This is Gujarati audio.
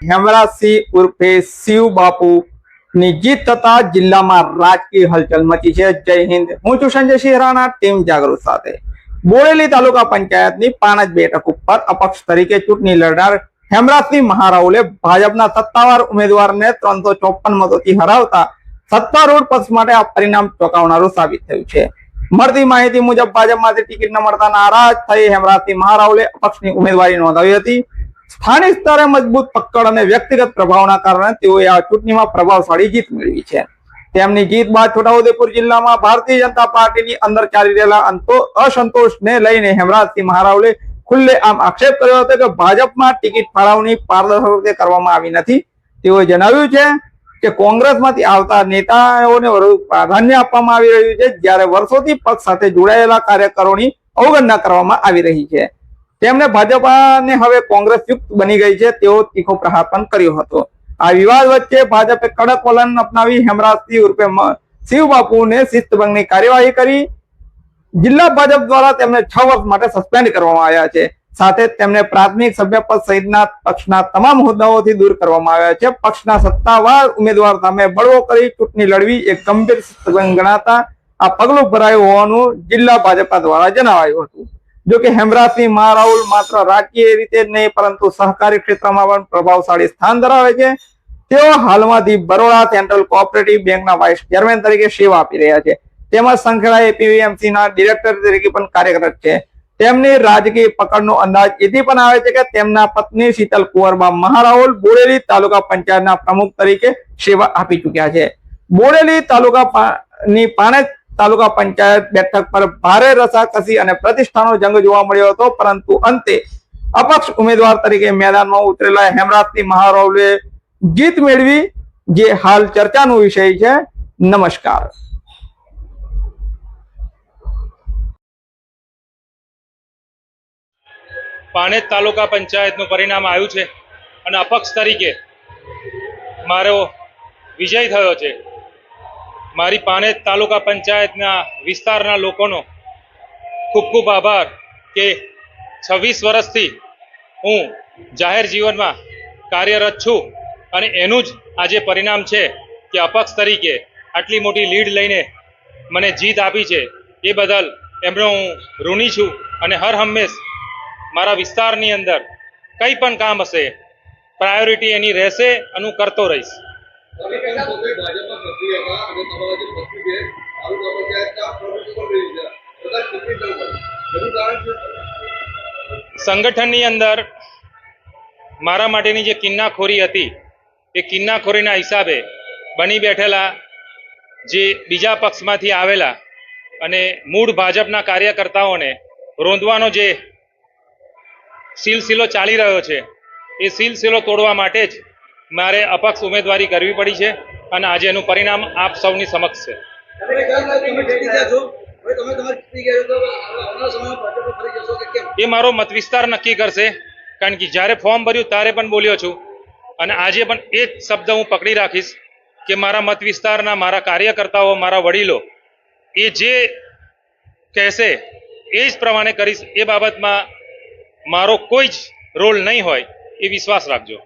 हेमराज सिंह उर्फे शिव बापू ની જીત થતા જિલ્લામાં રાજકીય હલચલ મચી છે। જય હિન્દ, હું છું સંજય સિંહ રાણા, ટીમ જાગૃત સાથે। બોડેલી તાલુકા પંચાયતની પાણજ બેઠક ઉપર અપક્ષ તરીકે ચૂંટણી લડનાર હેમરાજસિંહ મહારાઉલે ભાજપના સત્તાવાર ઉમેદવારને 354 મતોથી હરાવતા સત્તારૂઢ પક્ષ માટે આ પરિણામ ચોંકાવનારું સાબિત થયું છે। મળતી માહિતી મુજબ ભાજપમાંથી ટિકિટ ન મળતા નારાજ થઈ હેમરાજસિંહ મહારાઉલે અપક્ષની ઉમેદવારી નોંધાવી હતી। સ્થાનિક સ્તરે મજબૂત પકડ અને વ્યક્તિગત પ્રભાવના કારણે તેઓએ આ ચૂંટણીમાં પ્રભાવશાળી જીત મેળવી છે। તેમની જીત બાદ છોટાઉદેપુર જિલ્લામાં ભારતીય જનતા પાર્ટીની અંદર ચાલી રહેલા અસંતોષને લઈને હેમરાજસિંહ મહારાઉલે ખુલ્લેઆમ આક્ષેપ કર્યો હતો કે ભાજપમાં ટિકિટ ફાળવણી પારદર્શક રીતે કરવામાં આવી નથી। તેઓએ જણાવ્યું છે કે કોંગ્રેસમાંથી આવતા નેતાઓને વધુ પ્રાધાન્ય આપવામાં આવી રહ્યું છે, જ્યારે વર્ષોથી પક્ષ સાથે જોડાયેલા કાર્યકરોની અવગણના કરવામાં આવી રહી છે। તેમણે ભાજપને હવે કોંગ્રેસ યુક્ત બની ગઈ છે તેવો તીખો પ્રહાર પણ કર્યો હતો। આ વિવાદ વચ્ચે ભાજપે કડક વલણ અપનાવી હેમરાજસિંહ ઉર્ફે શિવ બાપુને શિસ્તભંગની કાર્યવાહી કરી। જિલ્લા ભાજપ દ્વારા તેમને 6 વર્ષ માટે સસ્પેન્ડ કરવામાં આવ્યા છે। સાથે તેમને પ્રાથમિક સભ્યપદ સહિતના પક્ષના તમામ હોદ્દાઓથી દૂર કરવામાં આવ્યા છે। પક્ષના સત્તાવાર ઉમેદવાર સામે બળવો કરી ચૂંટણી લડવી એક ગંભીર શિસ્તભંગ ગણાતા આ પગલું ભરાયું હોવાનું જિલ્લા ભાજપા દ્વારા જણાવાયું હતું। જો કે હેમરાજસિંહ મહારાઉલ માત્ર રાજકીય રીતે નહીં પરંતુ સહકારી ક્ષેત્રમાં પણ પ્રભાવશાળી સ્થાન ધરાવે છે। તેઓ હાલમાં ધી બરોડા સેન્ટ્રલ કોઓપરેટિવ બેંકના વાઇસ ચેરમેન તરીકે સેવા આપી રહ્યા છે, તેમજ સંખેડા એપીએમસીના ડિરેક્ટર તરીકે પણ કાર્યરત છે। તેમની રાજકીય પકડનો અંદાજ એથી પણ આવે છે કે તેમના પત્ની શીતલ કુંવરબા મહારાઉલ બોડેલી તાલુકા પંચાયતના પ્રમુખ તરીકે સેવા આપી ચૂક્યા છે। બોડેલી તાલુકાની પાણજ તાલુકા પંચાયત બેઠક પર ભારે રસાકસી અને પ્રતિષ્ઠાનો જંગ જોવા મળ્યો હતો, પરંતુ અંતે અપક્ષ ઉમેદવાર તરીકે મેદાનમાં ઉતરેલા હેમરાજસિંહ મહારાઉલે જીત મેળવી, જે હાલ ચર્ચાનો વિષય છે। નમસ્કાર। પાણેજ તાલુકા પંચાયતનું પરિણામ આવ્યું છે અને અપક્ષ તરીકે મારો વિજય થયો છે। મારી પાણેજ તાલુકા પંચાયતના વિસ્તારના લોકોનો ખૂબ ખૂબ આભાર કે 26 વર્ષથી હું જાહેર જીવનમાં કાર્યરત છું અને એનું જ આજે પરિણામ છે કે અપક્ષ તરીકે આટલી મોટી લીડ લઈને મને જીત આપી છે। એ બદલ એમનો હું ઋણી છું અને હર હંમેશ મારા વિસ્તારની અંદર કંઈ પણ કામ હશે પ્રાયોરિટી એની રહેશે અને હું કરતો રહીશ। સંગઠનની અંદર મારા માટેની જે કિન્નાખોરી હતી એ કિન્નાખોરીના હિસાબે બની બેઠેલા જે બીજા પક્ષમાંથી આવેલા અને મૂળ ભાજપના કાર્યકર્તાઓને રોંધવાનો જે સિલસિલો ચાલી રહ્યો છે એ સિલસિલો તોડવા માટે જ મારે અપક્ષ ઉમેદવારી કરવી પડી છે અને આજે એનું પરિણામ આપ સૌની સમક્ષ છે। એ મારો મત વિસ્તાર નક્કી કરશે, કારણ કે જ્યારે ફોર્મ ભર્યું ત્યારે પણ બોલ્યો છું અને આજે પણ એ જ શબ્દ હું પકડી રાખીશ કે મારા મત વિસ્તારના મારા કાર્યકર્તાઓ, મારા વડીલો એ જે કહેશે એ જ પ્રમાણે કરીશ। એ બાબતમાં મારો કોઈ જ રોલ નહીં હોય એ વિશ્વાસ રાખજો।